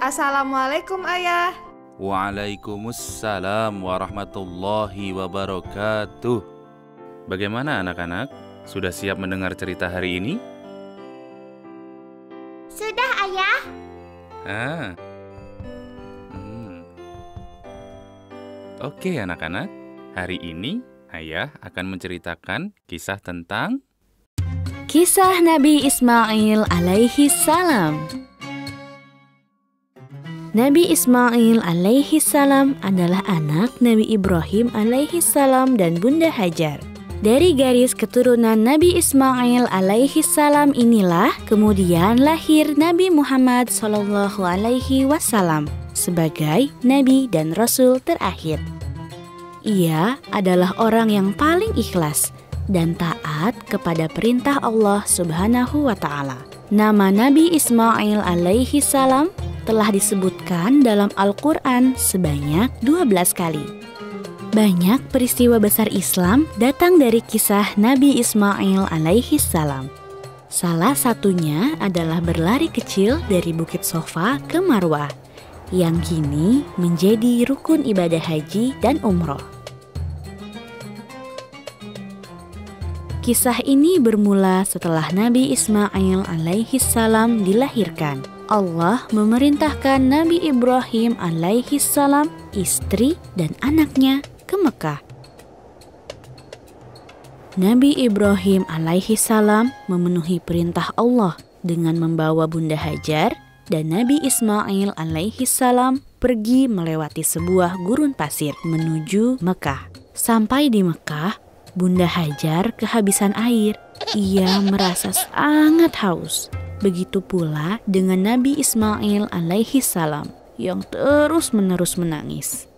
Assalamualaikum Ayah. Waalaikumsalam warahmatullahi wabarakatuh. Bagaimana anak-anak? Sudah siap mendengar cerita hari ini? Sudah, Ayah. Oke anak-anak, hari ini Ayah akan menceritakan kisah tentang Kisah Nabi Ismail alaihi salam. Nabi Ismail alaihi salam adalah anak Nabi Ibrahim alaihi salam dan Bunda Hajar. Dari garis keturunan Nabi Ismail alaihi salam inilah kemudian lahir Nabi Muhammad sallallahu alaihi wasallam sebagai nabi dan rasul terakhir. Ia adalah orang yang paling ikhlas dan taat kepada perintah Allah Subhanahu wa taala. Nama Nabi Ismail alaihi salam telah disebutkan dalam Al-Quran sebanyak 12 kali. Banyak peristiwa besar Islam datang dari kisah Nabi Ismail alaihi salam. Salah satunya adalah berlari kecil dari Bukit Sofa ke Marwah, yang kini menjadi rukun ibadah haji dan umroh. Kisah ini bermula setelah Nabi Ismail alaihi salam dilahirkan. Allah memerintahkan Nabi Ibrahim alaihi salam, istri dan anaknya ke Mekah. Nabi Ibrahim alaihi salam memenuhi perintah Allah dengan membawa Bunda Hajar dan Nabi Ismail alaihi salam pergi melewati sebuah gurun pasir menuju Mekah. Sampai di Mekah, Bunda Hajar kehabisan air. Ia merasa sangat haus. Begitu pula dengan Nabi Ismail alaihi salam yang terus-menerus menangis.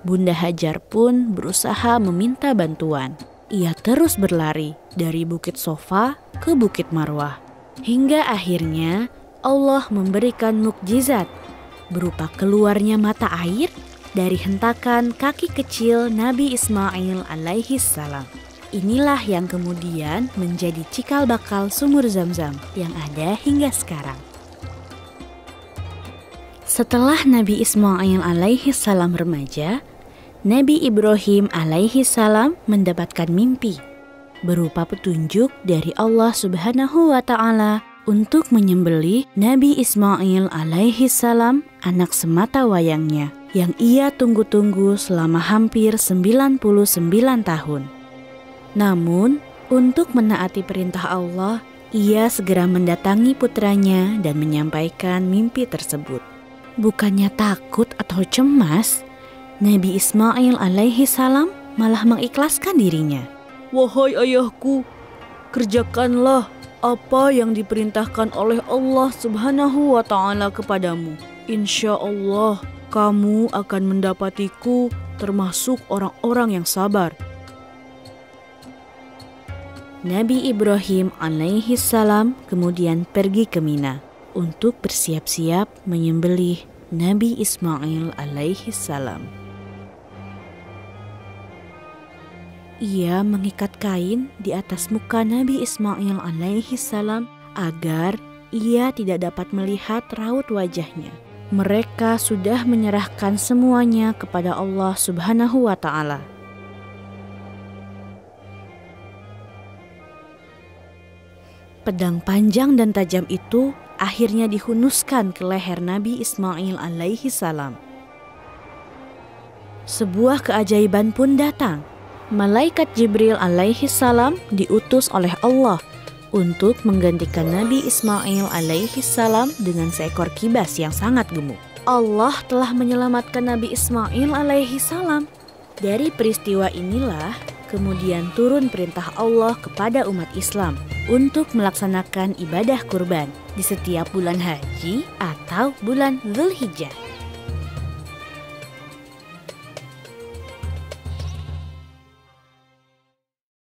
Bunda Hajar pun berusaha meminta bantuan. Ia terus berlari dari Bukit Sofa ke Bukit Marwah. Hingga akhirnya Allah memberikan mukjizat berupa keluarnya mata air dari hentakan kaki kecil Nabi Ismail alaihi salam. Inilah yang kemudian menjadi cikal bakal sumur Zam-Zam yang ada hingga sekarang. Setelah Nabi Ismail alaihi salam remaja, Nabi Ibrahim alaihi salam mendapatkan mimpi berupa petunjuk dari Allah Subhanahu wa taala untuk menyembelih Nabi Ismail alaihi salam, anak semata wayangnya yang ia tunggu-tunggu selama hampir 99 tahun. Namun, untuk menaati perintah Allah, ia segera mendatangi putranya dan menyampaikan mimpi tersebut. Bukannya takut atau cemas, Nabi Ismail alaihi salam malah mengikhlaskan dirinya. Wahai ayahku, kerjakanlah apa yang diperintahkan oleh Allah Subhanahu wa taala kepadamu. Insya Allah, kamu akan mendapatiku termasuk orang-orang yang sabar. Nabi Ibrahim alaihi salam kemudian pergi ke Mina untuk bersiap-siap menyembelih Nabi Ismail alaihi salam. Ia mengikat kain di atas muka Nabi Ismail alaihi salam agar ia tidak dapat melihat raut wajahnya. Mereka sudah menyerahkan semuanya kepada Allah Subhanahu wa taala. Pedang panjang dan tajam itu akhirnya dihunuskan ke leher Nabi Ismail alaihi salam. Sebuah keajaiban pun datang. Malaikat Jibril alaihi salam diutus oleh Allah untuk menggantikan Nabi Ismail alaihi salam dengan seekor kibas yang sangat gemuk. Allah telah menyelamatkan Nabi Ismail alaihi salam. Dari peristiwa inilah kemudian turun perintah Allah kepada umat Islam untuk melaksanakan ibadah kurban di setiap bulan haji atau bulan Dzulhijjah.